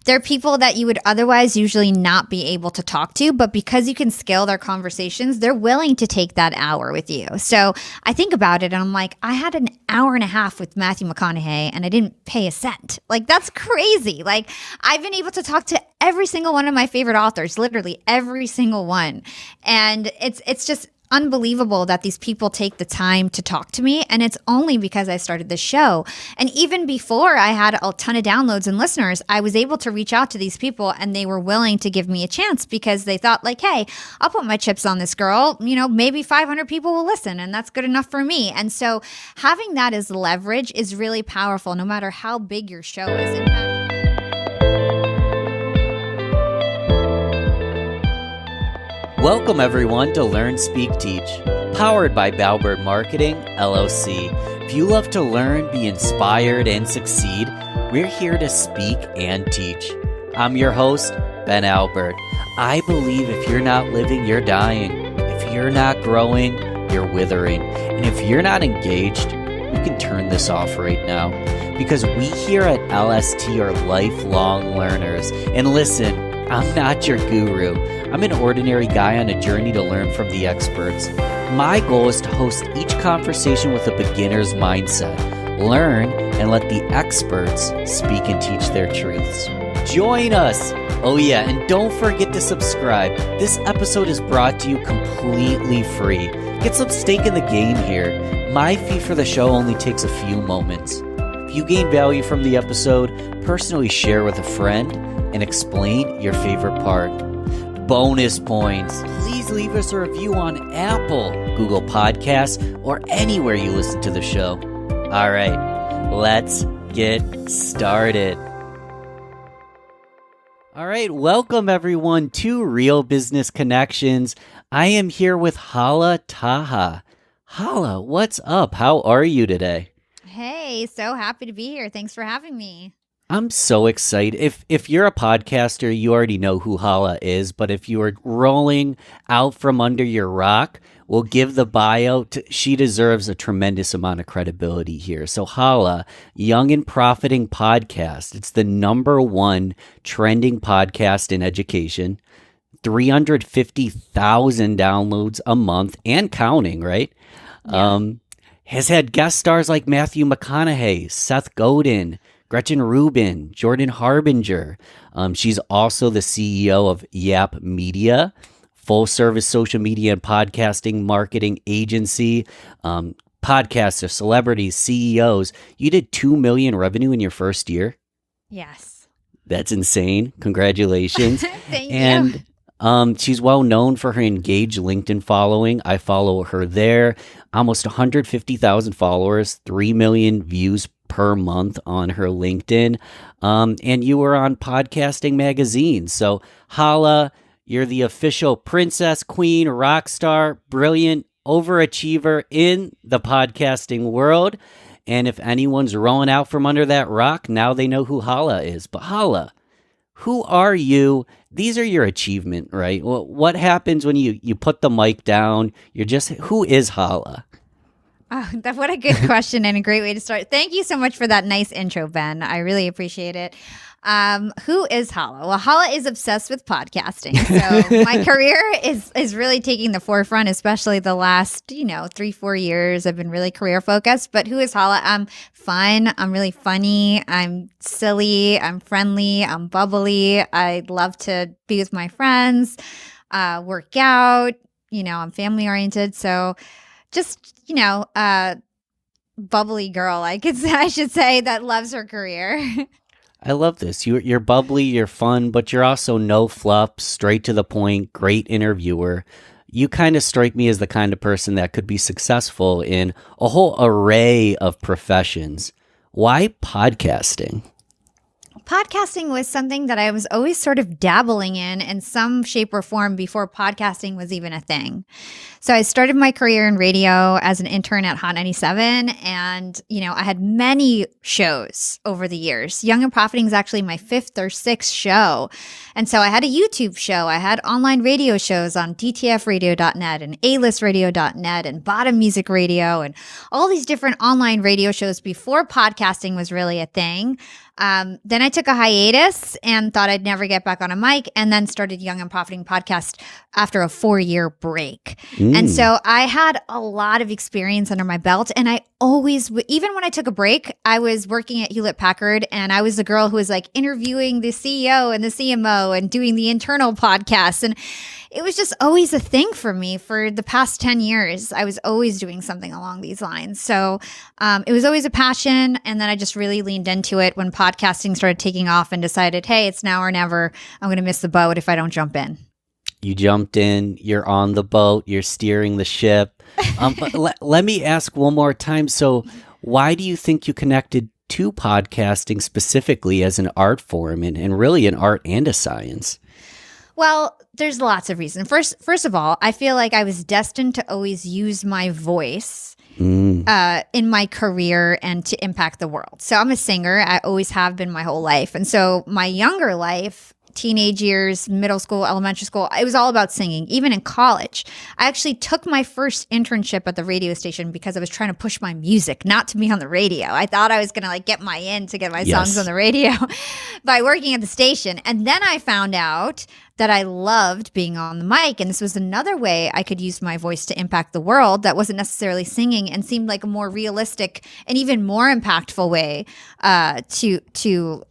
They're people that you would otherwise usually not be able to talk to, but because you can scale their conversations, they're willing to take that hour with you. So I think about it and I'm like, I had an hour and a half with Matthew McConaughey and I didn't pay a cent. Like, that's crazy. Like, I've been able to talk to every single one of my favorite authors, literally every single one. And it's just unbelievable that these people take the time to talk to me. And it's only because I started this show. And even before I had a ton of downloads and listeners, I was able to reach out to these people and they were willing to give me a chance because they thought like, hey, I'll put my chips on this girl. You know, maybe 500 people will listen and that's good enough for me. And so having that as leverage is really powerful no matter how big your show is. In fact, welcome everyone to Learn, Speak, Teach, powered by Balbert Marketing, LLC. If you love to learn, be inspired, and succeed, we're here to speak and teach. I'm your host, Ben Albert. I believe if you're not living, you're dying. If you're not growing, you're withering. And if you're not engaged, you can turn this off right now. Because we here at LST are lifelong learners. And listen, I'm not your guru. I'm an ordinary guy on a journey to learn from the experts. My goal is to host each conversation with a beginner's mindset. Learn and let the experts speak and teach their truths. Join us! Oh yeah, and don't forget to subscribe. This episode is brought to you completely free. Get some stake in the game here. My fee for the show only takes a few moments. If you gain value from the episode, personally share with a friend and explain your favorite part. Bonus points. Please leave us a review on Apple, Google Podcasts, or anywhere you listen to the show. All right, let's get started. All right, welcome everyone to Real Business Connections. I am here with Hala Taha. Hala, what's up? How are you today? hey, so happy to be here. Thanks for having me. I'm so excited. If you're a podcaster, you already know who Hala is, but if you are rolling out from under your rock, we'll give the bio. She deserves a tremendous amount of credibility here. So Hala, Young and Profiting Podcast. It's the #1 trending podcast in education. 350,000 downloads a month and counting, right? Yeah. Has had guest stars like Matthew McConaughey, Seth Godin, Gretchen Rubin, Jordan Harbinger. She's also the CEO of Yap Media, full-service social media and podcasting marketing agency. Podcasters, celebrities, CEOs. You did $2 million revenue in your first year. Yes. That's insane. Congratulations. Thank and you. She's well known for her engaged LinkedIn following. I follow her there. Almost 150,000 followers, 3 million views per month on her LinkedIn. And you were on Podcasting Magazine. So Hala, you're the official princess, queen, rock star, brilliant overachiever in the podcasting world. And if anyone's rolling out from under that rock, now they know who Hala is. But Hala, who are you? These are your achievement, right? Well, what happens when you put the mic down? You're just, who is Hala? Oh, what a good question and a great way to start. Thank you so much for that nice intro, Ben. I really appreciate it. Who is Hala? Well, Hala is obsessed with podcasting. So my career is really taking the forefront, especially the last, 3-4 years. I've been really career focused. But who is Hala? I'm fun. I'm really funny. I'm silly. I'm friendly. I'm bubbly. I love to be with my friends, work out. I'm family oriented. So just, bubbly girl, I should say, that loves her career. I love this. You're bubbly, you're fun, but you're also no fluff, straight to the point, great interviewer. You kind of strike me as the kind of person that could be successful in a whole array of professions. Why podcasting? Podcasting was something that I was always sort of dabbling in some shape or form before podcasting was even a thing. So I started my career in radio as an intern at Hot 97, and I had many shows over the years. Young and Profiting is actually my 5th or 6th show. And so I had a YouTube show. I had online radio shows on dtfradio.net and alistradio.net and Bottom Music Radio and all these different online radio shows before podcasting was really a thing. Then I took a hiatus and thought I'd never get back on a mic, and then started Young and Profiting podcast after a 4-year break. And so I had a lot of experience under my belt, and I always, even when I took a break, I was working at Hewlett Packard, and I was the girl who was like interviewing the CEO and the CMO and doing the internal podcasts. And it was just always a thing for me for the past 10 years. I was always doing something along these lines. So it was always a passion. And then I just really leaned into it when podcasting started taking off and decided, hey, it's now or never. I'm going to miss the boat if I don't jump in. You jumped in, you're on the boat, you're steering the ship. But let me ask one more time. So why do you think you connected to podcasting specifically as an art form and really an art and a science? Well, there's lots of reasons. First of all, I feel like I was destined to always use my voice in my career and to impact the world. So I'm a singer. I always have been my whole life. And so my younger life, teenage years, middle school, elementary school, it was all about singing. Even in college, I actually took my first internship at the radio station because I was trying to push my music, not to be on the radio. I thought I was going to like get my in to get my songs on the radio by working at the station. And then I found out that I loved being on the mic. And this was another way I could use my voice to impact the world that wasn't necessarily singing and seemed like a more realistic and even more impactful way to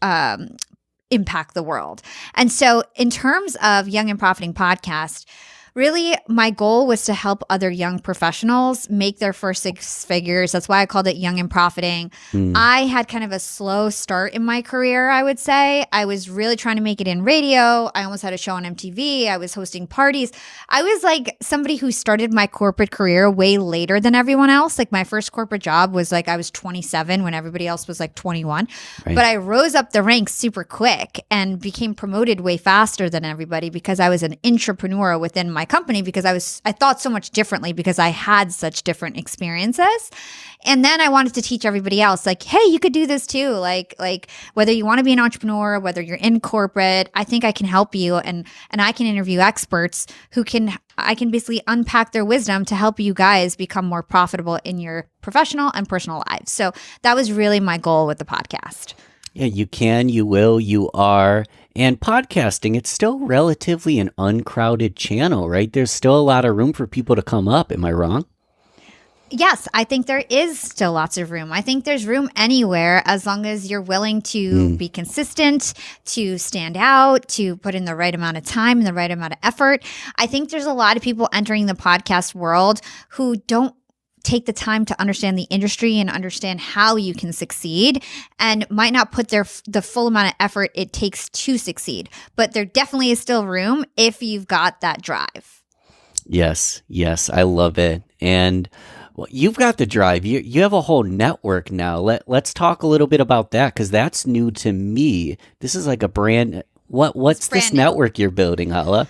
impact the world. And so in terms of Young and Profiting podcast, really my goal was to help other young professionals make their first 6 figures. That's why I called it Young and Profiting. I had kind of a slow start in my career, I would say. I was really trying to make it in radio. I almost had a show on MTV. I was hosting parties. I was like somebody who started my corporate career way later than everyone else. Like my first corporate job was like I was 27 when everybody else was like 21. Right. But I rose up the ranks super quick and became promoted way faster than everybody because I was an entrepreneur within my company, because I thought so much differently because I had such different experiences. And then I wanted to teach everybody else, like, hey, you could do this too. Like whether you want to be an entrepreneur, whether you're in corporate, I think I can help you, and I can interview experts I can basically unpack their wisdom to help you guys become more profitable in your professional and personal lives. So that was really my goal with the podcast. Yeah, you can, you will, you are. And podcasting, it's still relatively an uncrowded channel, right? There's still a lot of room for people to come up. Am I wrong? Yes, I think there is still lots of room. I think there's room anywhere as long as you're willing to be consistent, to stand out, to put in the right amount of time and the right amount of effort. I think there's a lot of people entering the podcast world who don't take the time to understand the industry and understand how you can succeed, and might not put the full amount of effort it takes to succeed. But there definitely is still room if you've got that drive. Yes, I love it. And well, you've got the drive. You have a whole network now. Let's talk a little bit about that, because that's new to me. This is like a brand. What's this network you're building, Hala?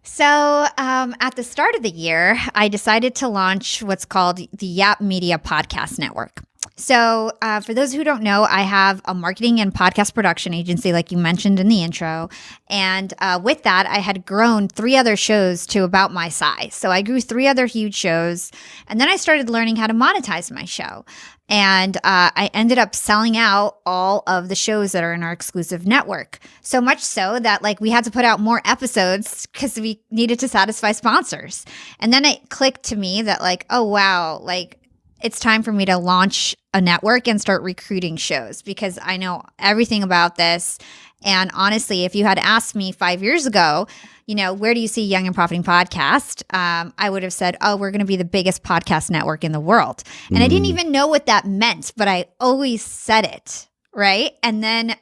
So at the start of the year, I decided to launch what's called the Yap Media Podcast Network. So for those who don't know, I have a marketing and podcast production agency, like you mentioned in the intro. And with that, I had grown 3 other shows to about my size. So I grew 3 other huge shows. And then I started learning how to monetize my show. And I ended up selling out all of the shows that are in our exclusive network. So much so that like we had to put out more episodes because we needed to satisfy sponsors. And then it clicked to me that like, oh, wow, like it's time for me to launch a network and start recruiting shows, because I know everything about this. And honestly, if you had asked me 5 years ago, where do you see Young and Profiting Podcast? I would have said, oh, we're going to be the biggest podcast network in the world. And I didn't even know what that meant, but I always said it, right? And then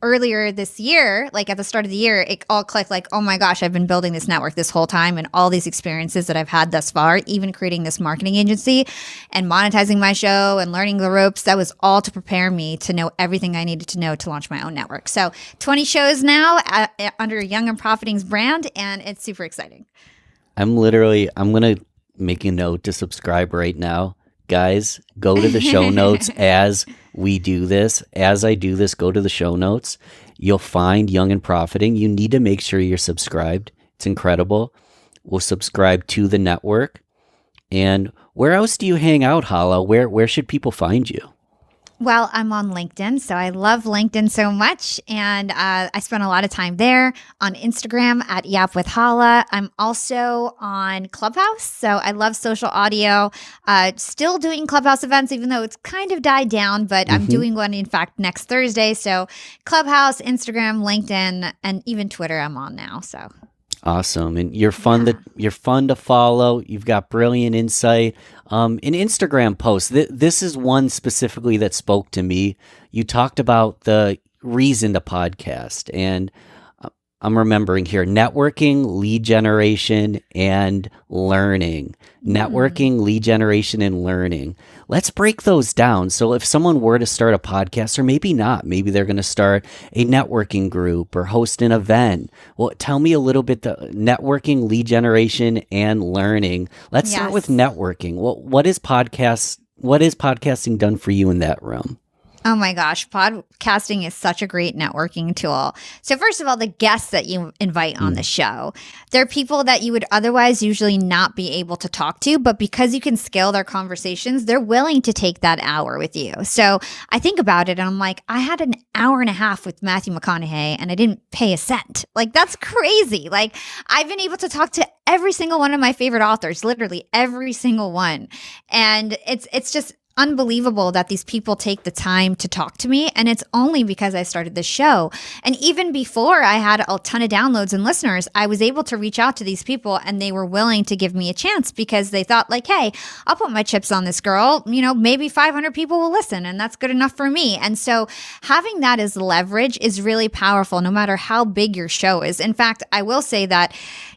earlier this year, like at the start of the year, it all clicked like, oh my gosh, I've been building this network this whole time, and all these experiences that I've had thus far, even creating this marketing agency and monetizing my show and learning the ropes, that was all to prepare me to know everything I needed to know to launch my own network. So 20 shows now under Young and Profiting's brand, and it's super exciting. I'm going to make a note to subscribe right now. Guys, go to the show notes as we do this. As I do this, go to the show notes. You'll find Young and Profiting. You need to make sure you're subscribed. It's incredible. We'll subscribe to the network. And where else do you hang out, Hala? Where should people find you? Well, I'm on LinkedIn, so I love LinkedIn so much, and I spend a lot of time there. On Instagram at Yap with Hala. I'm also on Clubhouse, so I love social audio. Still doing Clubhouse events, even though it's kind of died down, but I'm doing one, in fact, next Thursday. So Clubhouse, Instagram, LinkedIn, and even Twitter I'm on now, so. Awesome. And you're fun to follow. You've got brilliant insight. An Instagram post. This is one specifically that spoke to me. You talked about the reason to podcast, and I'm remembering here: networking, lead generation, and learning. Networking, lead generation, and learning. Let's break those down. So if someone were to start a podcast, or maybe not, maybe they're going to start a networking group or host an event. Well, tell me a little bit the networking, lead generation, and learning. Let's start with networking. Well, what is podcasting done for you in that realm? Oh my gosh, podcasting is such a great networking tool. So first of all, the guests that you invite on the show, they're people that you would otherwise usually not be able to talk to, but because you can scale their conversations, they're willing to take that hour with you. So I think about it and I'm like, I had an hour and a half with Matthew McConaughey and I didn't pay a cent. Like, that's crazy. Like, I've been able to talk to every single one of my favorite authors, literally every single one. And it's just unbelievable that these people take the time to talk to me, and it's only because I started this show. And even before I had a ton of downloads and listeners, I was able to reach out to these people and they were willing to give me a chance because they thought like, hey, I'll put my chips on this girl, maybe 500 people will listen and that's good enough for me. And so having that as leverage is really powerful no matter how big your show is. In fact, I will say that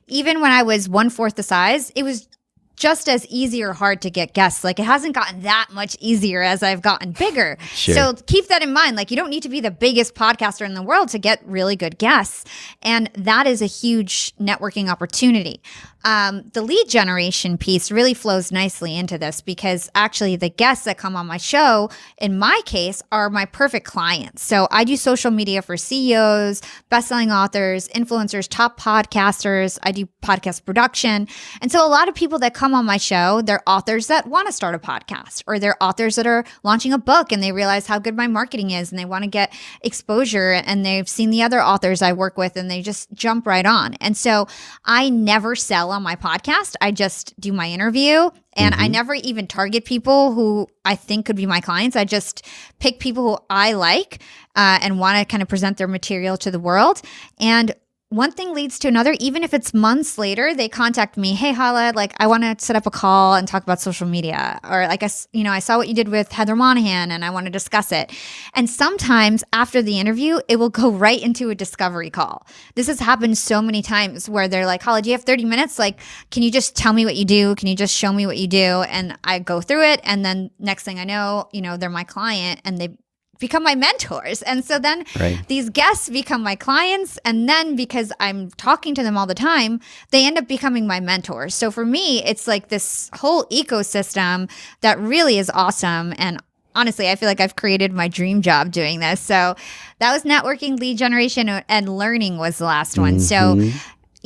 even when I was 1/4 the size, it was just as easy or hard to get guests. Like, it hasn't gotten that much easier as I've gotten bigger. Sure. So keep that in mind. Like, you don't need to be the biggest podcaster in the world to get really good guests. And that is a huge networking opportunity. The lead generation piece really flows nicely into this because actually the guests that come on my show, in my case, are my perfect clients. So I do social media for CEOs, best-selling authors, influencers, top podcasters. I do podcast production. And so a lot of people that come on my show, they're authors that want to start a podcast, or they're authors that are launching a book and they realize how good my marketing is and they want to get exposure and they've seen the other authors I work with and they just jump right on. And so I never sell on my podcast. I just do my interview and I never even target people who I think could be my clients. I just pick people who I like and want to kind of present their material to the world. And one thing leads to another. Even if it's months later, they contact me. Hey, Hala, like, I want to set up a call and talk about social media. Or like, I saw what you did with Heather Monahan and I want to discuss it. And sometimes after the interview, it will go right into a discovery call. This has happened so many times where they're like, Hala, do you have 30 minutes? Like, can you just tell me what you do? Can you just show me what you do? And I go through it. And then next thing I know, they're my client and they become my mentors. And so then these guests become my clients. And then because I'm talking to them all the time, they end up becoming my mentors. So for me, it's like this whole ecosystem that really is awesome. And honestly, I feel like I've created my dream job doing this. So that was networking, lead generation, and learning was the last one. So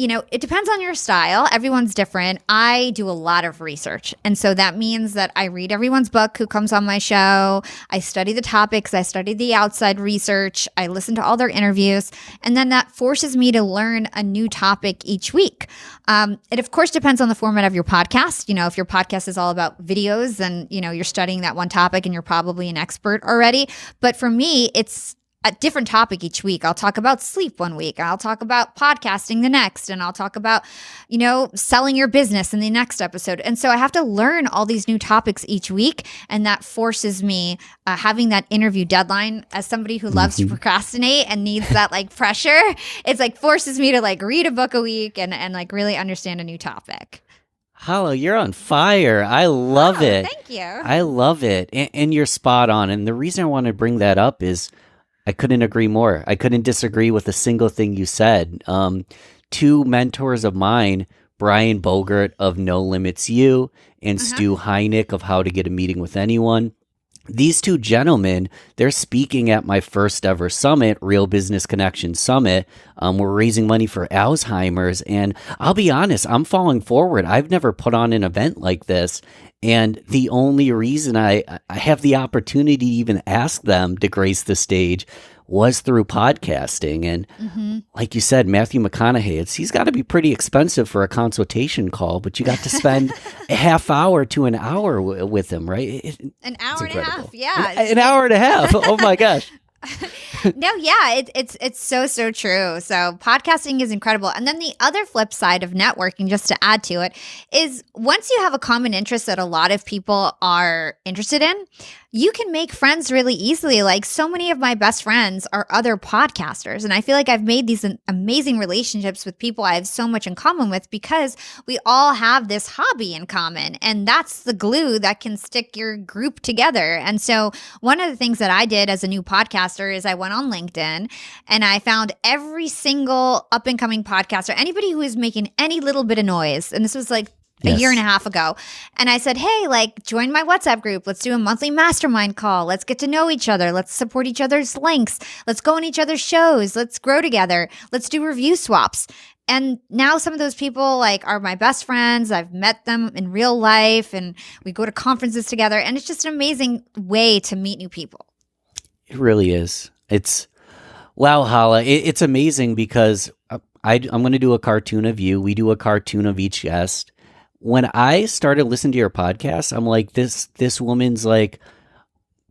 it depends on your style. Everyone's different. I do a lot of research. And so that means that I read everyone's book who comes on my show. I study the topics. I study the outside research. I listen to all their interviews. And then that forces me to learn a new topic each week. It, of course, depends on the format of your podcast. If your podcast is all about videos, then, you're studying that one topic and you're probably an expert already. But for me, it's a different topic each week. I'll talk about sleep one week. I'll talk about podcasting the next. And I'll talk about, selling your business in the next episode. And so I have to learn all these new topics each week. And that forces me having that interview deadline as somebody who loves to procrastinate and needs that like pressure. It's like forces me to like read a book a week and like really understand a new topic. Hala, you're on fire. I love it. Thank you. I love it. And you're spot on. And the reason I want to bring that up is I couldn't agree more. I couldn't disagree with a single thing you said. Two mentors of mine, Brian Bogert of No Limits U and Stu Heineck of How to Get a Meeting with Anyone. these two gentlemen, they're speaking at my first ever summit, Real Business Connection Summit. We're raising money for Alzheimer's. And I'll be honest, I'm falling forward. I've never put on an event like this. And the only reason I have the opportunity to even ask them to grace the stage was through podcasting. And like you said, Matthew McConaughey, he's got to be pretty expensive for a consultation call, but you got to spend a half hour to an hour with him, right? An hour and a half, yeah. An hour and a half. Oh my gosh. No, yeah, it's so true. So podcasting is incredible. And then the other flip side of networking, just to add to it, is once you have a common interest that a lot of people are interested in, you can make friends really easily. Like so many of my best friends are other podcasters. And I feel like I've made these amazing relationships with people I have so much in common with because we all have this hobby in common. And that's the glue that can stick your group together. And so one of the things that I did as a new podcaster is I went on LinkedIn and I found every single up and coming podcaster, anybody who is making any little bit of noise. And this was like a year and a half ago. And I said, hey, like join my WhatsApp group. Let's do a monthly mastermind call. Let's get to know each other. Let's support each other's links. Let's go on each other's shows. Let's grow together. Let's do review swaps. And now some of those people like are my best friends. I've met them in real life and we go to conferences together. And it's just an amazing way to meet new people. It really is. Wow, Hala. It's amazing because I'm going to do a cartoon of you. We do a cartoon of each guest. When I started listening to your podcast, I'm like, this woman's like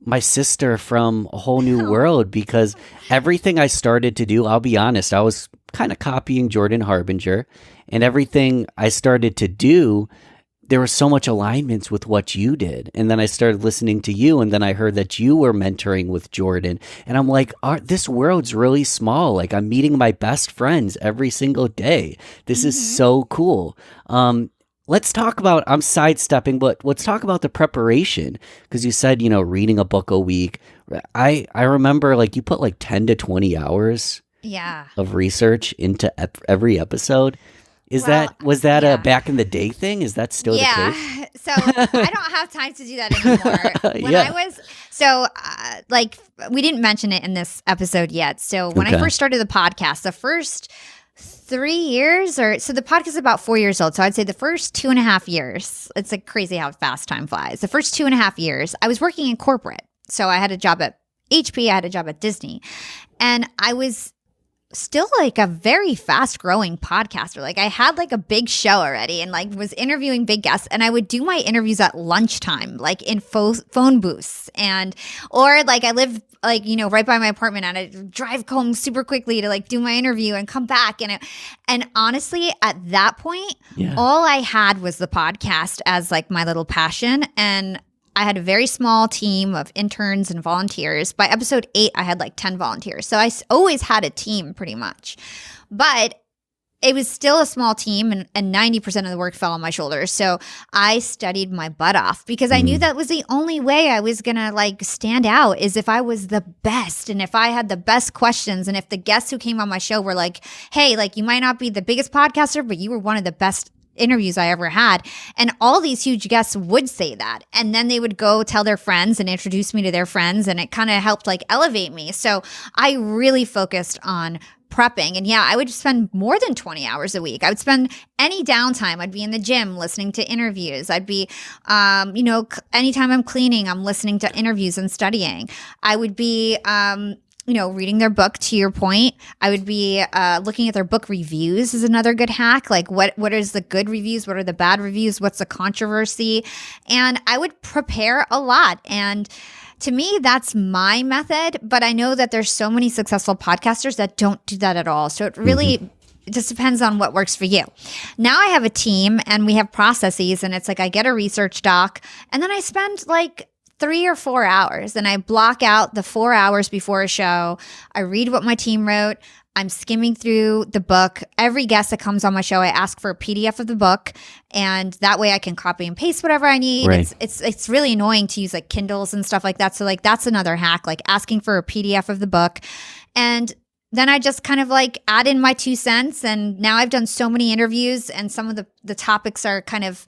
my sister from a whole new world, because everything I started to do, I'll be honest, I was kind of copying Jordan Harbinger, and everything I started to do, there was so much alignments with what you did. And then I started listening to you, and then I heard that you were mentoring with Jordan. And I'm like, this world's really small. Like I'm meeting my best friends every single day. This is so cool. Let's talk about, I'm sidestepping, but let's talk about the preparation. Because you said, reading a book a week. I remember like you put like 10 to 20 hours of research into every episode. Was that a back in the day thing? Is that still the case? So I don't have time to do that anymore. We didn't mention it in this episode yet. So when I first started the podcast, the first 3 years so the podcast is about 4 years old. So I'd say the first 2.5 years, it's like crazy how fast time flies. The first 2.5 years, I was working in corporate. So I had a job at HP, I had a job at Disney, and I was still like a very fast growing podcaster. Like I had like a big show already and like was interviewing big guests, and I would do my interviews at lunchtime, like in phone booths, or like I live like, right by my apartment, and I'd drive home super quickly to like do my interview and come back. And honestly, at that point, all I had was the podcast as like my little passion. And I had a very small team of interns and volunteers. By episode 8, I had like 10 volunteers. So I always had a team pretty much. But it was still a small team, and 90% of the work fell on my shoulders. So I studied my butt off because I knew that was the only way I was going to like stand out, is if I was the best and if I had the best questions, and if the guests who came on my show were like, hey, like you might not be the biggest podcaster, but you were one of the best interviews I ever had. And all these huge guests would say that. And then they would go tell their friends and introduce me to their friends. And it kind of helped like elevate me. So I really focused on prepping. And I would spend more than 20 hours a week. I would spend any downtime. I'd be in the gym listening to interviews. I'd be, anytime I'm cleaning, I'm listening to interviews and studying. I would be, reading their book, to your point. I would be looking at their book reviews is another good hack. Like what is the good reviews? What are the bad reviews? What's the controversy? And I would prepare a lot. And to me, that's my method. But I know that there's so many successful podcasters that don't do that at all. So it really it just depends on what works for you. Now I have a team and we have processes, and it's like I get a research doc and then I spend like 3 or 4 hours, and I block out the 4 hours before a show. I read what my team wrote. I'm skimming through the book. Every guest that comes on my show, I ask for a PDF of the book, and that way I can copy and paste whatever I need. Right. It's really annoying to use like Kindles and stuff like that. So like that's another hack, like asking for a PDF of the book. And then I just kind of like add in my 2 cents. And now I've done so many interviews, and some of the topics are kind of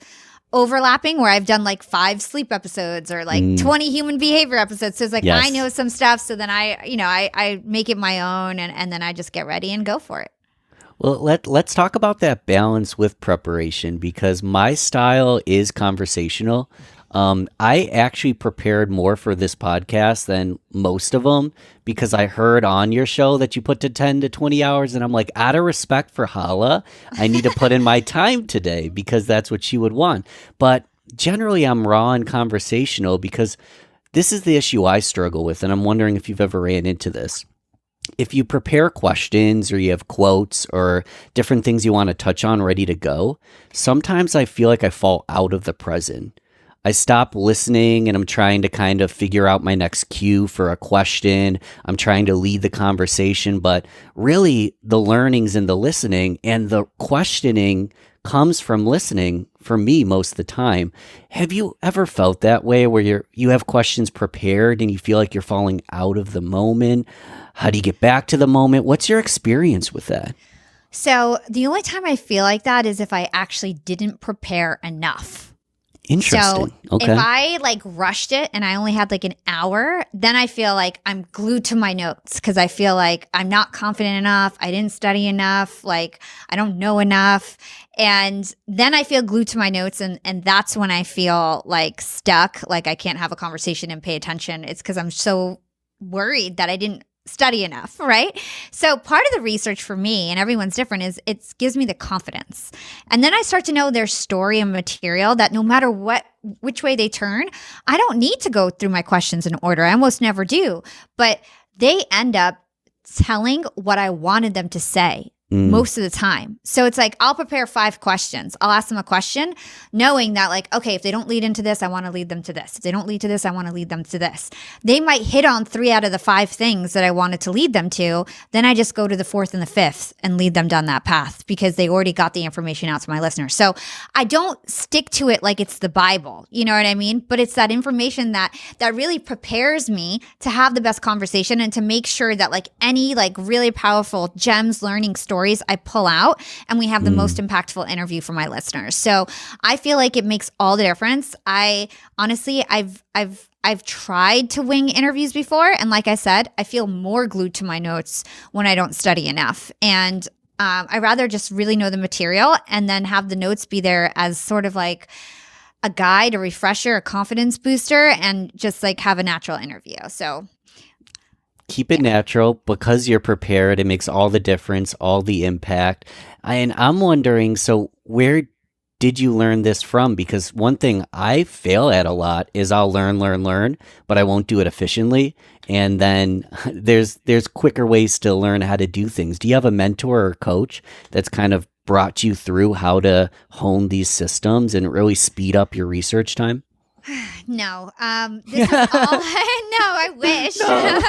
overlapping where I've done like 5 sleep episodes or like 20 human behavior episodes. So it's like, Yes. I know some stuff. So then I make it my own and then I just get ready and go for it. Well, let's talk about that balance with preparation, because my style is conversational. I actually prepared more for this podcast than most of them, because I heard on your show that you put to 10 to 20 hours, and I'm like, out of respect for Hala, I need to put in my time today because that's what she would want. But generally, I'm raw and conversational because this is the issue I struggle with, and I'm wondering if you've ever ran into this. If you prepare questions or you have quotes or different things you want to touch on ready to go, sometimes I feel like I fall out of the present. I stop listening and I'm trying to kind of figure out my next cue for a question. I'm trying to lead the conversation, but really the learning's in the listening, and the questioning comes from listening for me most of the time. Have you ever felt that way where you have questions prepared and you feel like you're falling out of the moment? How do you get back to the moment? What's your experience with that? So the only time I feel like that is if I actually didn't prepare enough. Interesting. So Okay. if I like rushed it and I only had like an hour, then I feel like I'm glued to my notes because I feel like I'm not confident enough. I didn't study enough. Like I don't know enough. And then I feel glued to my notes. And that's when I feel like stuck. Like I can't have a conversation and pay attention. It's because I'm so worried that I didn't study enough, right? So part of the research for me, and everyone's different, is it gives me the confidence. And then I start to know their story and material that no matter which way they turn, I don't need to go through my questions in order. I almost never do. But they end up telling what I wanted them to say most of the time. So it's like I'll prepare 5 questions. I'll ask them a question knowing that like, okay, if they don't lead into this, I want to lead them to this. If they don't lead to this, I want to lead them to this. They might hit on 3 out of the 5 things that I wanted to lead them to. Then I just go to the 4th and the 5th and lead them down that path because they already got the information out to my listeners. So I don't stick to it like it's the Bible, you know what I mean? But it's that information that really prepares me to have the best conversation and to make sure that like any like really powerful gems, learning stories I pull out and we have the most impactful interview for my listeners. So I feel like it makes all the difference. I honestly, I've tried to wing interviews before. And like I said, I feel more glued to my notes when I don't study enough. And I rather just really know the material and then have the notes be there as sort of like a guide, a refresher, a confidence booster, and just like have a natural interview. So keep it natural because you're prepared. It makes all the difference, all the impact. And I'm wondering, so where did you learn this from? Because one thing I fail at a lot is I'll learn, but I won't do it efficiently. And then there's quicker ways to learn how to do things. Do you have a mentor or coach that's kind of brought you through how to hone these systems and really speed up your research time? No, this is all. No, I wish. No.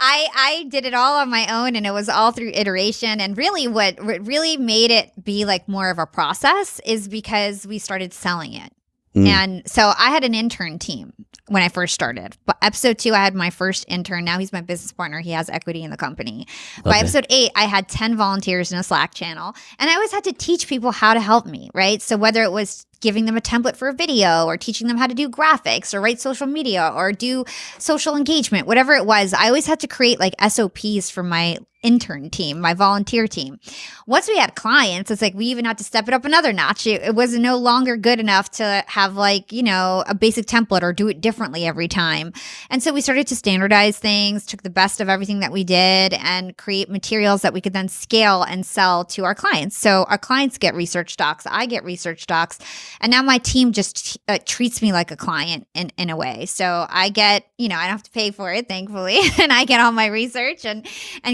I did it all on my own, and it was all through iteration. And really, what really made it be like more of a process is because we started selling it. And so I had an intern team when I first started. But episode 2, I had my first intern. Now he's my business partner. He has equity in the company. Okay. By episode 8, I had 10 volunteers in a Slack channel. And I always had to teach people how to help me, right? So whether it was giving them a template for a video or teaching them how to do graphics or write social media or do social engagement, whatever it was, I always had to create like SOPs for my intern team, my volunteer team. Once we had clients, it's like we even had to step it up another notch. It was no longer good enough to have like, you know, a basic template or do it differently every time. And so we started to standardize things, took the best of everything that we did and create materials that we could then scale and sell to our clients. So our clients get research docs, I get research docs, and now my team just treats me like a client in a way. So I get, you know, I don't have to pay for it, thankfully, and I get all my research and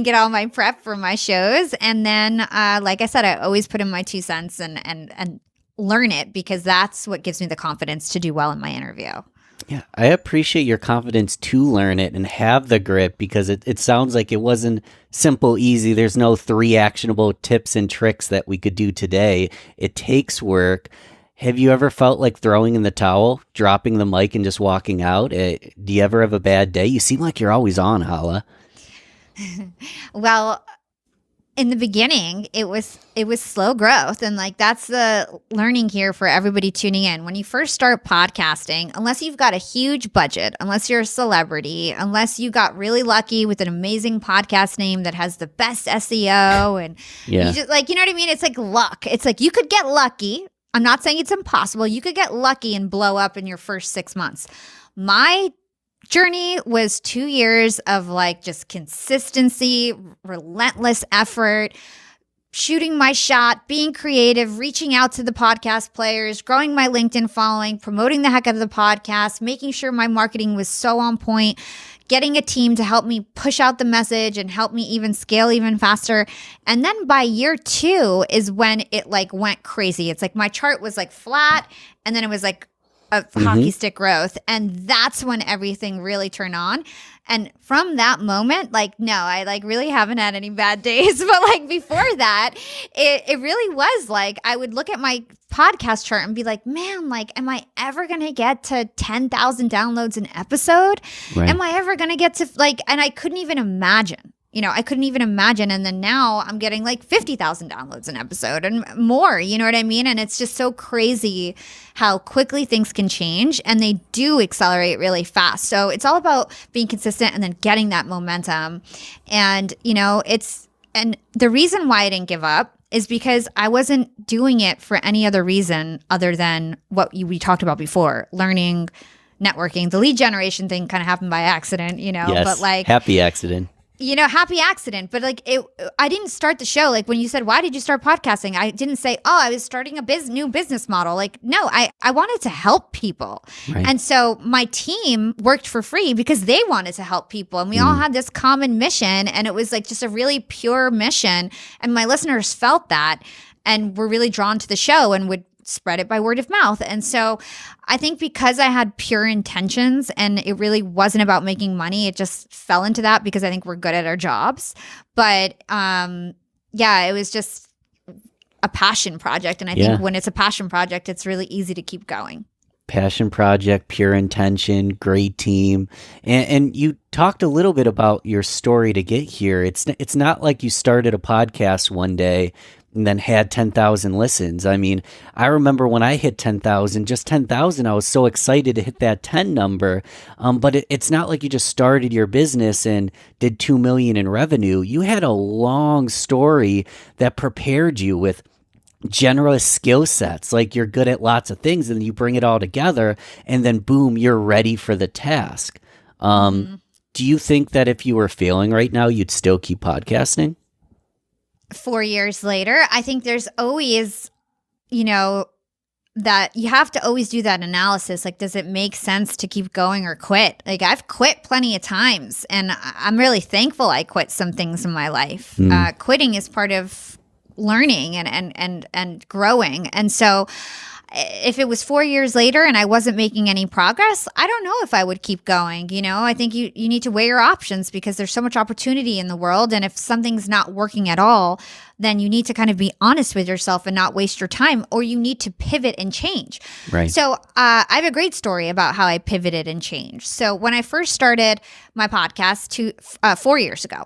get all my prep for my shows. And then, like I said, I always put in my 2 cents and learn it because that's what gives me the confidence to do well in my interview. Yeah, I appreciate your confidence to learn it and have the grit because it sounds like it wasn't simple, easy. There's no 3 actionable tips and tricks that we could do today. It takes work. Have you ever felt like throwing in the towel, dropping the mic and just walking out? Do you ever have a bad day? You seem like you're always on, Hala. Well, in the beginning, it was slow growth. And like, that's the learning here for everybody tuning in. When you first start podcasting, unless you've got a huge budget, unless you're a celebrity, unless you got really lucky with an amazing podcast name that has the best SEO and you just like, you know what I mean? It's like luck. It's like you could get lucky. I'm not saying it's impossible. You could get lucky and blow up in your first 6 months. My journey was 2 years of like just consistency, relentless effort, shooting my shot, being creative, reaching out to the podcast players, growing my LinkedIn following, promoting the heck out of the podcast, making sure my marketing was so on point, getting a team to help me push out the message and help me even scale even faster. And then by year 2 is when it like went crazy. It's like my chart was like flat and then it was like a hockey stick growth. And that's when everything really turned on. And from that moment, like, no, I like really haven't had any bad days. But like before that, it really was like, I would look at my podcast chart and be like, man, like, am I ever going to get to 10,000 downloads an episode? Right. Am I ever going to get to like, and I couldn't even imagine. I couldn't even imagine. And then now I'm getting like 50,000 downloads an episode and more, you know what I mean? And it's just so crazy how quickly things can change and they do accelerate really fast. So it's all about being consistent and then getting that momentum. And, and the reason why I didn't give up is because I wasn't doing it for any other reason other than what we talked about before, learning, networking. The lead generation thing kind of happened by accident, yes, but like happy accident. Happy accident. But like I didn't start the show. Like when you said, why did you start podcasting? I didn't say, oh, I was starting a new business model. Like, no, I wanted to help people. Right. And so my team worked for free because they wanted to help people. And we all had this common mission. And it was like just a really pure mission. And my listeners felt that and were really drawn to the show and would spread it by word of mouth. And so I think because I had pure intentions and it really wasn't about making money, it just fell into that because I think we're good at our jobs. But it was just a passion project. And I think when it's a passion project, it's really easy to keep going. Passion project, pure intention, great team. And you talked a little bit about your story to get here. It's not like you started a podcast one day and then had 10,000 listens. I mean, I remember when I hit 10,000, just 10,000, I was so excited to hit that 10 number. But it's not like you just started your business and did 2 million in revenue. You had a long story that prepared you with generous skill sets. Like you're good at lots of things and you bring it all together and then boom, you're ready for the task. Do you think that if you were failing right now, you'd still keep podcasting? 4 years later, I think there's always, that you have to always do that analysis. Like, does it make sense to keep going or quit? Like, I've quit plenty of times, and I'm really thankful I quit some things in my life. Quitting is part of learning and growing. And so if it was 4 years later and I wasn't making any progress, I don't know if I would keep going. I think you need to weigh your options because there's so much opportunity in the world. And if something's not working at all, then you need to kind of be honest with yourself and not waste your time, or you need to pivot and change. Right. So I have a great story about how I pivoted and changed. So when I first started my podcast 4 years ago,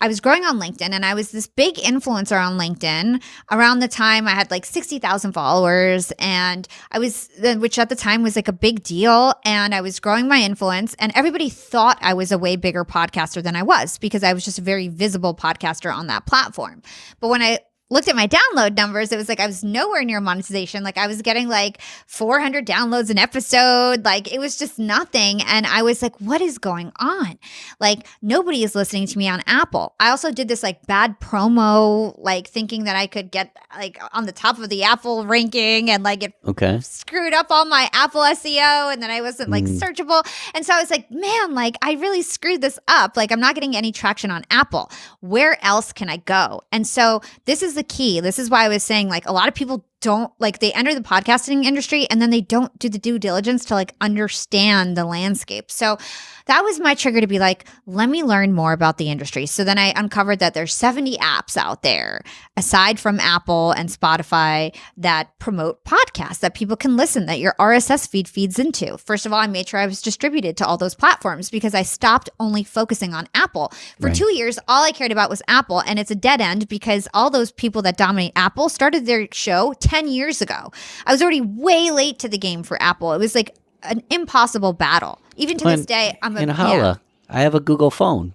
I was growing on LinkedIn and I was this big influencer on LinkedIn. Around the time I had like 60,000 followers and which at the time was like a big deal. And I was growing my influence and everybody thought I was a way bigger podcaster than I was because I was just a very visible podcaster on that platform. But when I looked at my download numbers, it was like I was nowhere near monetization. Like I was getting like 400 downloads an episode. Like it was just nothing. And I was like, what is going on? Like nobody is listening to me on Apple. I also did this like bad promo, like thinking that I could get like on the top of the Apple ranking and like it screwed up all my Apple SEO and then I wasn't like searchable. And so I was like, man, like I really screwed this up. Like I'm not getting any traction on Apple. Where else can I go? And so this is the key. This is why I was saying like a lot of people don't like, they enter the podcasting industry and then they don't do the due diligence to like understand the landscape. So that was my trigger to be like, let me learn more about the industry. So then I uncovered that there's 70 apps out there aside from Apple and Spotify that promote podcasts that people can listen, that your RSS feed feeds into. First of all, I made sure I was distributed to all those platforms because I stopped only focusing on Apple. For 2 years, all I cared about was Apple, and it's a dead end because all those people that dominate Apple started their show 10 years ago. I was already way late to the game for Apple. It was like an impossible battle. Even to this day, I'm a Hala, I have a Google phone.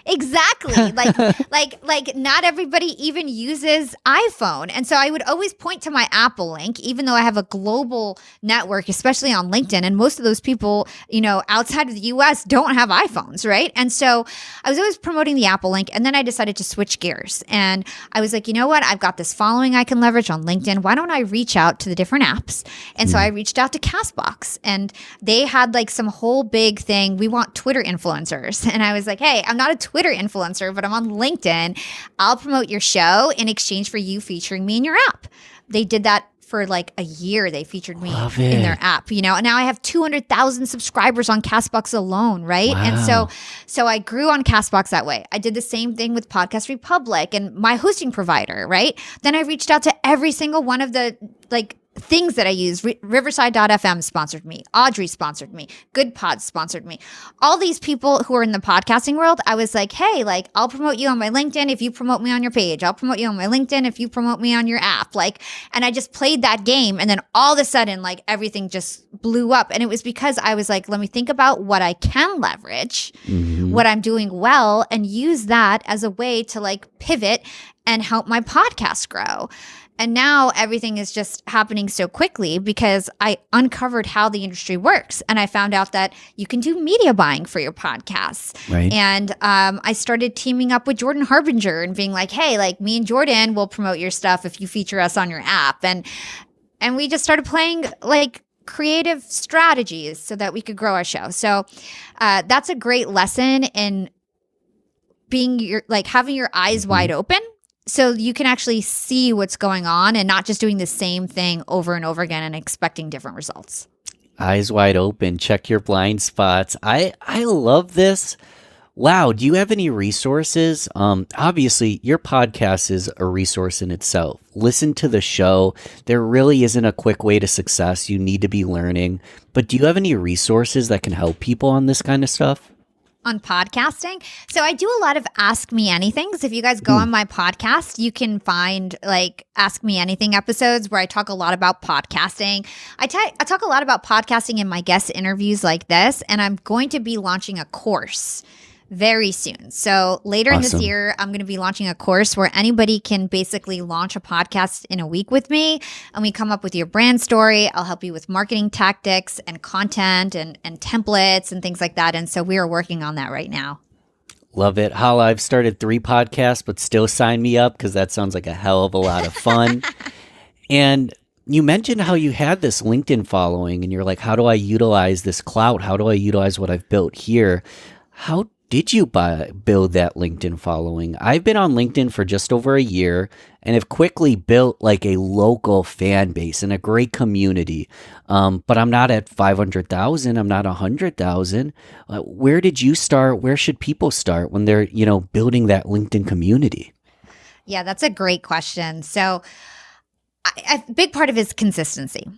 Exactly. Like not everybody even uses iPhone. And so I would always point to my Apple link, even though I have a global network, especially on LinkedIn. And most of those people, outside of the US don't have iPhones, right? And so I was always promoting the Apple link. And then I decided to switch gears. And I was like, you know what? I've got this following I can leverage on LinkedIn. Why don't I reach out to the different apps? And so I reached out to Castbox, and they had like some whole big thing. We want Twitter influencers. And I was like, hey, I'm not a Twitter influencer, but I'm on LinkedIn. I'll promote your show in exchange for you featuring me in your app. They did that for like a year. They featured me in their app, and now I have 200,000 subscribers on Castbox alone, right? Wow. And so I grew on Castbox that way. I did the same thing with Podcast Republic and my hosting provider, right? Then I reached out to every single one of the things that I use. Riverside.fm sponsored me. Audrey sponsored me. Good Pods sponsored me. All these people who are in the podcasting world, I was like, hey, I'll promote you on my LinkedIn if you promote me on your page. I'll promote you on my LinkedIn if you promote me on your app. And I just played that game. And then all of a sudden, everything just blew up. And it was because I was like, let me think about what I can leverage, what I'm doing well, and use that as a way to pivot and help my podcast grow. And now everything is just happening so quickly because I uncovered how the industry works. And I found out that you can do media buying for your podcasts. Right. And I started teaming up with Jordan Harbinger and being like, hey, me and Jordan will promote your stuff if you feature us on your app. And we just started playing creative strategies so that we could grow our show. So that's a great lesson in being having your eyes wide open. So you can actually see what's going on and not just doing the same thing over and over again and expecting different results. Eyes wide open. Check your blind spots. I love this. Wow. Do you have any resources? Obviously, your podcast is a resource in itself. Listen to the show. There really isn't a quick way to success. You need to be learning. But do you have any resources that can help people on this kind of stuff? On podcasting. So I do a lot of Ask Me Anythings. If you guys go on my podcast, you can find Ask Me Anything episodes where I talk a lot about podcasting. I talk a lot about podcasting in my guest interviews like this, and I'm going to be launching a course very soon. So later in this year, I'm going to be launching a course where anybody can basically launch a podcast in a week with me. And we come up with your brand story. I'll help you with marketing tactics and content and templates and things like that. And so we are working on that right now. Love it. Hala, I've started 3 podcasts, but still sign me up because that sounds like a hell of a lot of fun. And you mentioned how you had this LinkedIn following and you're like, how do I utilize this clout? How do I utilize what I've built here? How did you build that LinkedIn following? I've been on LinkedIn for just over a year and have quickly built a local fan base and a great community. But I'm not at 500,000. I'm not 100,000. Where did you start? Where should people start when they're, building that LinkedIn community? Yeah, that's a great question. So a big part of it is consistency.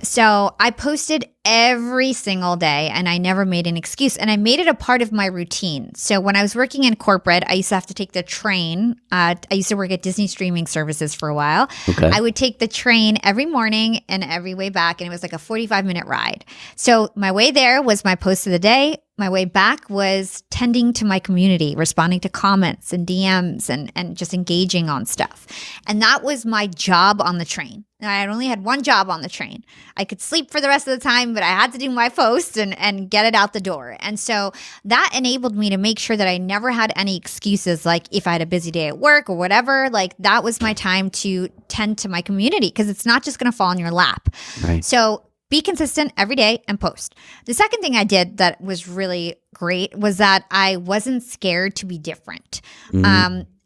So I posted every single day and I never made an excuse, and I made it a part of my routine. So when I was working in corporate, I used to have to take the train. I used to work at Disney Streaming Services for a while. Okay. I would take the train every morning and every way back, and it was like a 45-minute ride. So my way there was my post of the day. My way back was tending to my community, responding to comments and DMs and just engaging on stuff. And that was my job on the train. I only had one job on the train. I could sleep for the rest of the time, but I had to do my posts and get it out the door. And so that enabled me to make sure that I never had any excuses, if I had a busy day at work or whatever, that was my time to tend to my community because it's not just going to fall in your lap. Right. So be consistent every day and post. The second thing I did that was really great was that I wasn't scared to be different.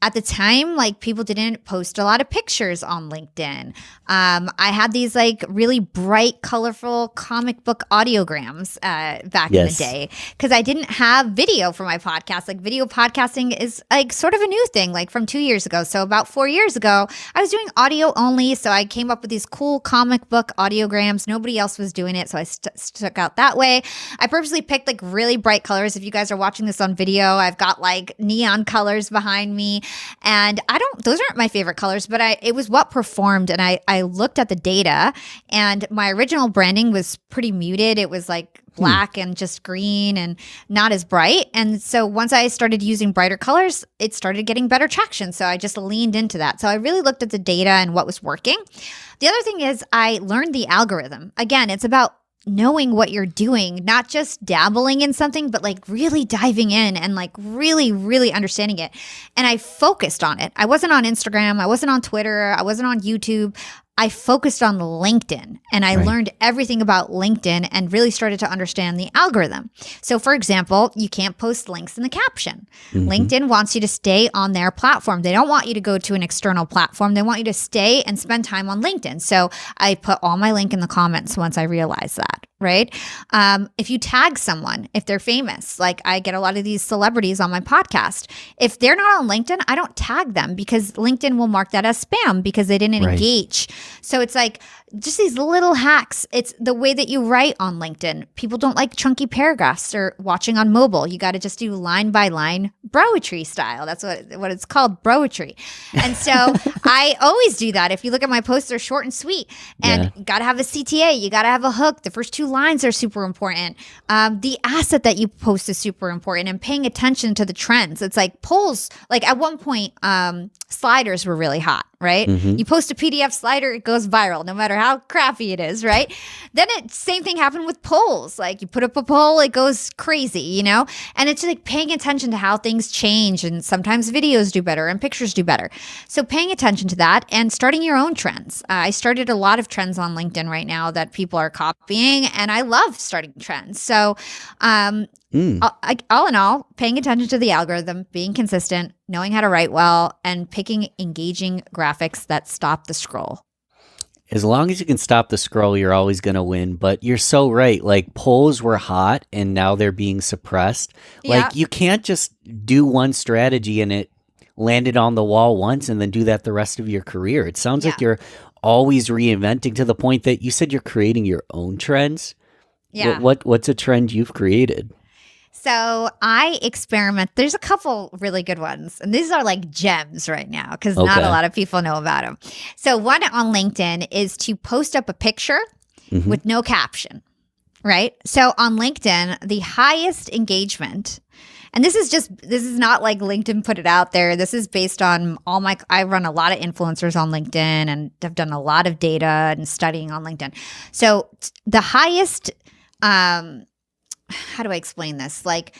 at the time, like people didn't post a lot of pictures on LinkedIn. I had these like really bright, colorful comic book audiograms back in the day because I didn't have video for my podcast. Like video podcasting is like sort of a new thing, like from 2 years ago. So about 4 years ago, I was doing audio only. So I came up with these cool comic book audiograms. Nobody else was doing it. So I stuck out that way. I purposely picked like really bright colors. If you guys are watching this on video, I've got like neon colors behind me. And those aren't my favorite colors, but it was what performed. And I looked at the data, and my original branding was pretty muted. It was like black and just green and not as bright. And so once I started using brighter colors, it started getting better traction. So I just leaned into that. So I really looked at the data and what was working. The other thing is I learned the algorithm. Again, it's about knowing what you're doing, not just dabbling in something, but like really diving in and like really, really understanding it. And I focused on it. I wasn't on Instagram. I wasn't on Twitter. I wasn't on YouTube. I focused on LinkedIn, and I learned everything about LinkedIn and really started to understand the algorithm. So for example, you can't post links in the caption. LinkedIn wants you to stay on their platform. They don't want you to go to an external platform. They want you to stay and spend time on LinkedIn. So I put all my link in the comments once I realized that. Right? If you tag someone, if they're famous, like I get a lot of these celebrities on my podcast, if they're not on LinkedIn, I don't tag them because LinkedIn will mark that as spam because they didn't engage. So it's like just these little hacks. It's the way that you write on LinkedIn. People don't like chunky paragraphs or watching on mobile. You got to just do line by line broetry style. That's what it's called, broetry. And so I always do that. If you look at my posts, they're short and sweet. And you got to have a CTA. You got to have a hook. The first 2 lines are super important. The asset that you post is super important, and paying attention to the trends. It's like polls. Like at one point, sliders were really hot, right? You post a PDF slider, it goes viral, no matter how crappy it is, right? Then same thing happened with polls. Like you put up a poll, it goes crazy, you know? And it's like paying attention to how things change, and sometimes videos do better and pictures do better. So paying attention to that and starting your own trends. I started a lot of trends on LinkedIn right now that people are copying, and I love starting trends. So all in all, paying attention to the algorithm, being consistent, knowing how to write well, and picking engaging graphics that stop the scroll. As long as you can stop the scroll, you're always going to win. But you're so right. Like polls were hot and now they're being suppressed. Like you can't just do one strategy and it landed on the wall once and then do that the rest of your career. It sounds like you're always reinventing, to the point that you said you're creating your own trends. Yeah. What's a trend you've created? So I experiment. There's a couple really good ones. And these are like gems right now because not a lot of people know about them. So one on LinkedIn is to post up a picture with no caption, right? So on LinkedIn, the highest engagement, and this is not like LinkedIn put it out there. This is based on I run a lot of influencers on LinkedIn and have done a lot of data and studying on LinkedIn. So the highest, how do I explain this? Like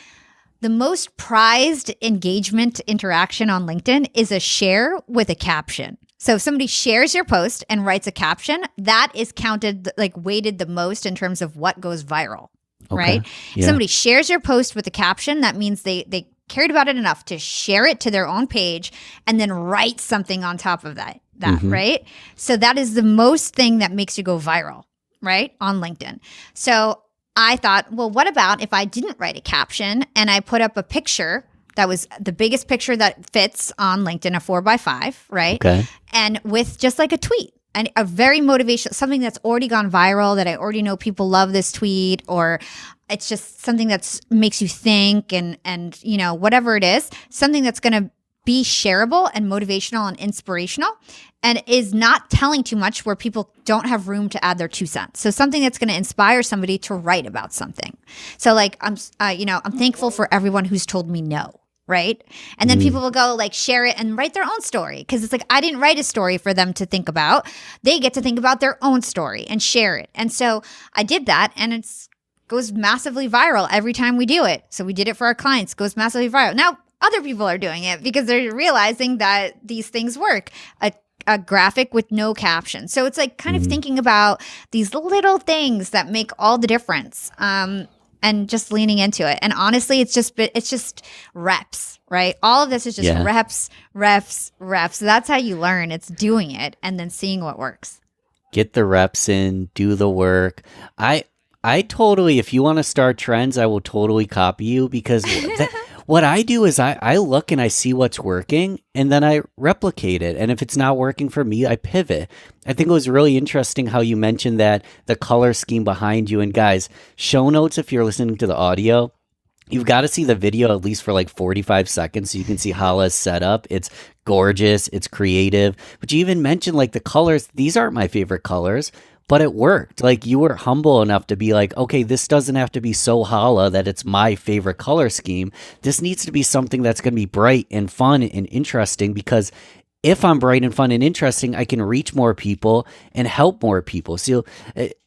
the most prized engagement interaction on LinkedIn is a share with a caption. So if somebody shares your post and writes a caption, that is counted, like weighted the most in terms of what goes viral, right? If somebody shares your post with a caption, that means they cared about it enough to share it to their own page and then write something on top of that, right? So that is the most thing that makes you go viral, right? On LinkedIn. So I thought, well, what about if I didn't write a caption and I put up a picture that was the biggest picture that fits on LinkedIn, a 4x5, right? And with just like a tweet and a very motivational, something that's already gone viral that I already know people love this tweet, or it's just something that makes you think and you know, whatever it is, something that's going to be shareable and motivational and inspirational and is not telling too much where people don't have room to add their 2 cents. So something that's going to inspire somebody to write about something. So like, I'm thankful for everyone who's told me no. Right. And then people will go like share it and write their own story. Cause it's like, I didn't write a story for them to think about. They get to think about their own story and share it. And so I did that, and it goes massively viral every time we do it. So we did it for our clients, goes massively viral. Now, other people are doing it because they're realizing that these things work. A graphic with no caption. So it's like kind of thinking about these little things that make all the difference. and just leaning into it. And honestly, it's just reps, right? All of this is just reps. That's how you learn. It's doing it and then seeing what works. Get the reps in, do the work. I totally, if you want to start trends, I will totally copy you, because what I do is I look and I see what's working and then I replicate it. And if it's not working for me, I pivot. I think it was really interesting how you mentioned that the color scheme behind you. And guys, show notes, if you're listening to the audio, you've got to see the video at least for like 45 seconds so you can see Hala's setup. It's gorgeous. It's creative. But you even mentioned like the colors. These aren't my favorite colors, but it worked. Like, you were humble enough to be like, okay, this doesn't have to be so Hala that it's my favorite color scheme. This needs to be something that's going to be bright and fun and interesting, because if I'm bright and fun and interesting, I can reach more people and help more people. So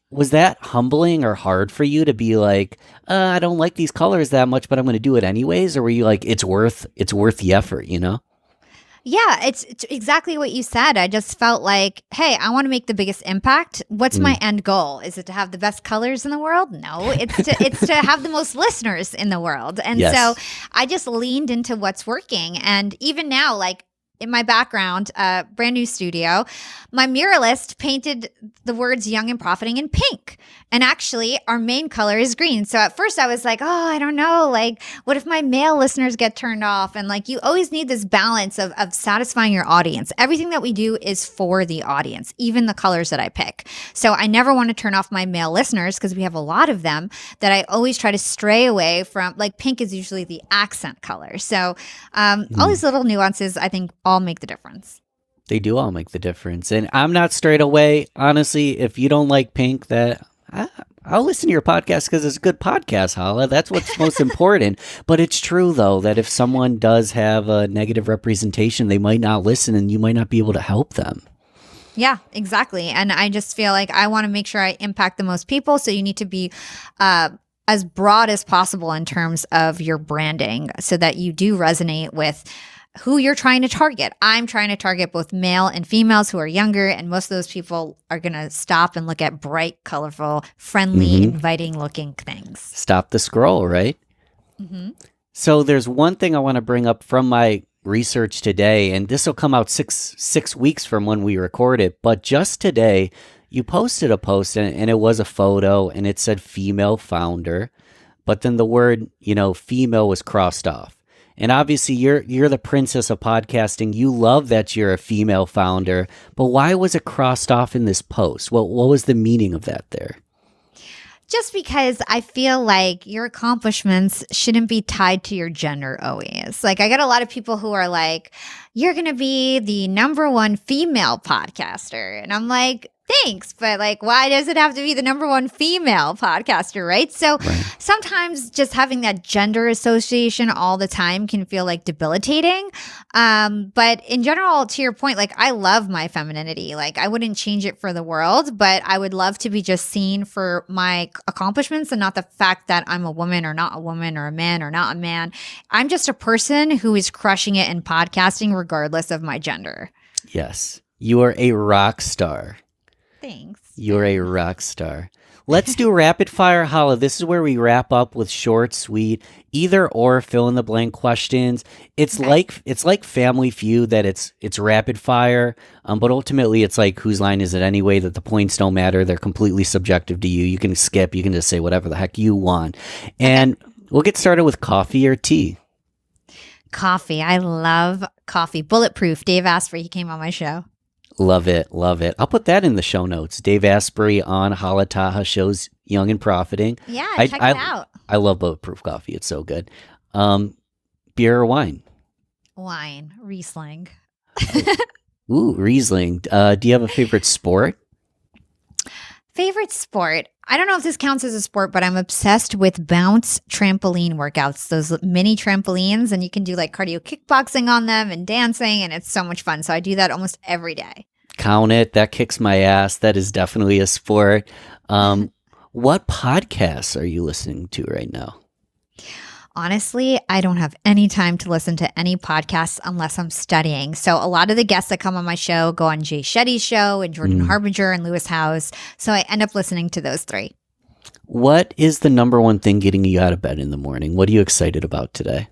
was that humbling or hard for you to be like, I don't like these colors that much, but I'm going to do it anyways? Or were you like, it's worth the effort, you know? Yeah, it's exactly what you said. I just felt like, hey, I want to make the biggest impact. What's my end goal? Is it to have the best colors in the world? No, it's to have the most listeners in the world. And so I just leaned into what's working. And even now, like, in my background, brand new studio, my muralist painted the words young and profiting in pink. And actually, our main color is green. So at first I was like, oh, I don't know. Like, what if my male listeners get turned off? And like, you always need this balance of satisfying your audience. Everything that we do is for the audience, even the colors that I pick. So I never want to turn off my male listeners, because we have a lot of them, that I always try to stray away from. Like, pink is usually the accent color. So all these little nuances, I think, all make the difference. They do all make the difference. And I'm not straight away. Honestly, if you don't like pink, I'll listen to your podcast because it's a good podcast, Hala. That's what's most important. But it's true, though, that if someone does have a negative representation, they might not listen and you might not be able to help them. Yeah, exactly. And I just feel like I want to make sure I impact the most people. So you need to be as broad as possible in terms of your branding so that you do resonate with who you're trying to target. I'm trying to target both male and females who are younger, and most of those people are going to stop and look at bright, colorful, friendly, inviting-looking things. Stop the scroll, right? So there's one thing I want to bring up from my research today, and this will come out six weeks from when we record it, but just today, you posted a post, and it was a photo, and it said female founder, but then the word, female was crossed off. And obviously, you're the princess of podcasting. You love that you're a female founder. But why was it crossed off in this post? What was the meaning of that there? Just because I feel like your accomplishments shouldn't be tied to your gender always. Like, I got a lot of people who are like, you're going to be the #1 female podcaster. And I'm like, thanks, but like, why does it have to be the #1 female podcaster, right? So sometimes just having that gender association all the time can feel like debilitating. But in general, to your point, like, I love my femininity. Like, I wouldn't change it for the world, but I would love to be just seen for my accomplishments and not the fact that I'm a woman or not a woman or a man or not a man. I'm just a person who is crushing it in podcasting regardless of my gender. Yes, you are a rock star. Thanks. You're a rock star. Let's do rapid fire, Hala. This is where we wrap up with short, sweet, either or fill in the blank questions. It's like Family Feud, that it's rapid fire, but ultimately it's like, whose line is it anyway? That the points don't matter. They're completely subjective to you. You can skip. You can just say whatever the heck you want. And we'll get started with coffee or tea. Coffee. I love coffee. Bulletproof. Dave Asprey, he came on my show. Love it. Love it. I'll put that in the show notes. Dave Asprey on Hala Taha shows Young and Profiting. Yeah, check it out. I love Bulletproof coffee. It's so good. Beer or wine? Wine. Riesling. Ooh, Riesling. Do you have a favorite sport? Favorite sport? I don't know if this counts as a sport, but I'm obsessed with bounce trampoline workouts, those mini trampolines, and you can do like cardio kickboxing on them and dancing, and it's so much fun. So I do that almost every day. Count it. That kicks my ass. That is definitely a sport. What podcasts are you listening to right now? Honestly, I don't have any time to listen to any podcasts unless I'm studying. So a lot of the guests that come on my show go on Jay Shetty's show and Jordan Harbinger and Lewis Howes. So I end up listening to those three. What is the number one thing getting you out of bed in the morning? What are you excited about today?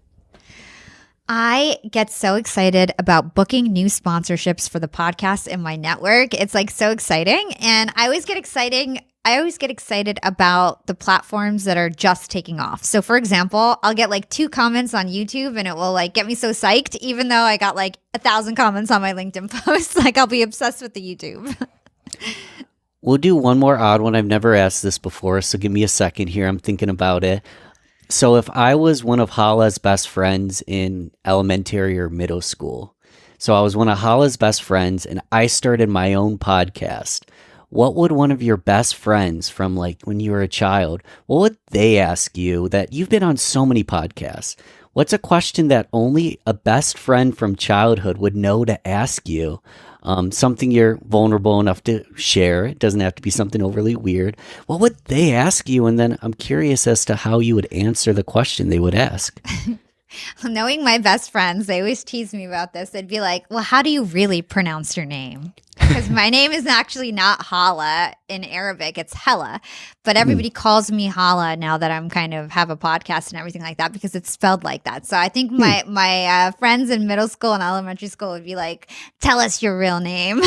I get so excited about booking new sponsorships for the podcast in my network. It's like so exciting. And I always get excited about the platforms that are just taking off. So for example, I'll get like 2 comments on YouTube and it will like get me so psyched, even though I got like 1,000 comments on my LinkedIn post. Like I'll be obsessed with the YouTube. We'll do one more odd one. I've never asked this before, so give me a second here. I'm thinking about it. So if I was one of Hala's best friends in elementary or middle school, so I was one of Hala's best friends and I started my own podcast, what would one of your best friends from like when you were a child, what would they ask you that you've been on so many podcasts? What's a question that only a best friend from childhood would know to ask you? Something you're vulnerable enough to share. It doesn't have to be something overly weird. What would they ask you? And then I'm curious as to how you would answer the question they would ask. Knowing my best friends, they always tease me about this. They'd be like, well, how do you really pronounce your name? Because my name is actually not Hala in Arabic, it's Hela. But everybody calls me Hala now that I'm kind of have a podcast and everything like that because it's spelled like that. So I think my friends in middle school and elementary school would be like, tell us your real name.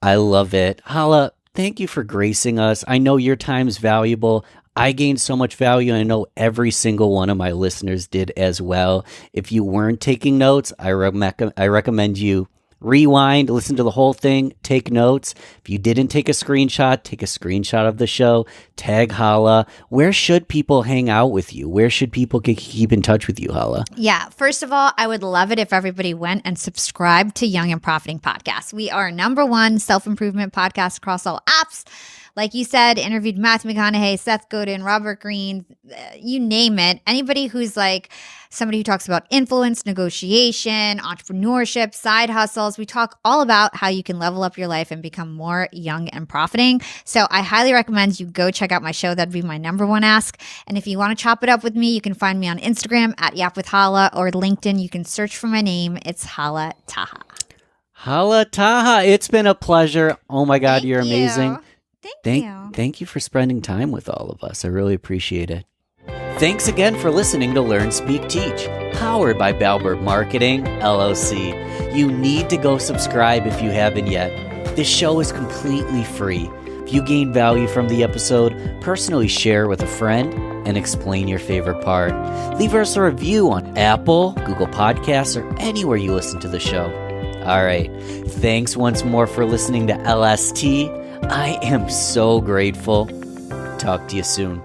I love it. Hala, thank you for gracing us. I know your time's valuable. I gained so much value, and I know every single one of my listeners did as well. If you weren't taking notes, I recommend you rewind, listen to the whole thing, take notes. If you didn't take a screenshot of the show, tag Hala. Where should people hang out with you? Where should people keep in touch with you, Hala? Yeah, first of all, I would love it if everybody went and subscribed to Young and Profiting Podcast. We are #1 self-improvement podcast across all apps. Like you said, interviewed Matthew McConaughey, Seth Godin, Robert Greene, you name it. Anybody who's like somebody who talks about influence, negotiation, entrepreneurship, side hustles. We talk all about how you can level up your life and become more young and profiting. So I highly recommend you go check out my show. That'd be my #1 ask. And if you want to chop it up with me, you can find me on Instagram at @YapWithHala or LinkedIn. You can search for my name. It's Hala Taha. Hala Taha, it's been a pleasure. Oh my God, you're amazing. Thank you. Thank you for spending time with all of us. I really appreciate it. Thanks again for listening to Learn, Speak, Teach, powered by Balbert Marketing, LLC. You need to go subscribe if you haven't yet. This show is completely free. If you gain value from the episode, personally share with a friend and explain your favorite part. Leave us a review on Apple, Google Podcasts, or anywhere you listen to the show. All right. Thanks once more for listening to LST. I am so grateful. Talk to you soon.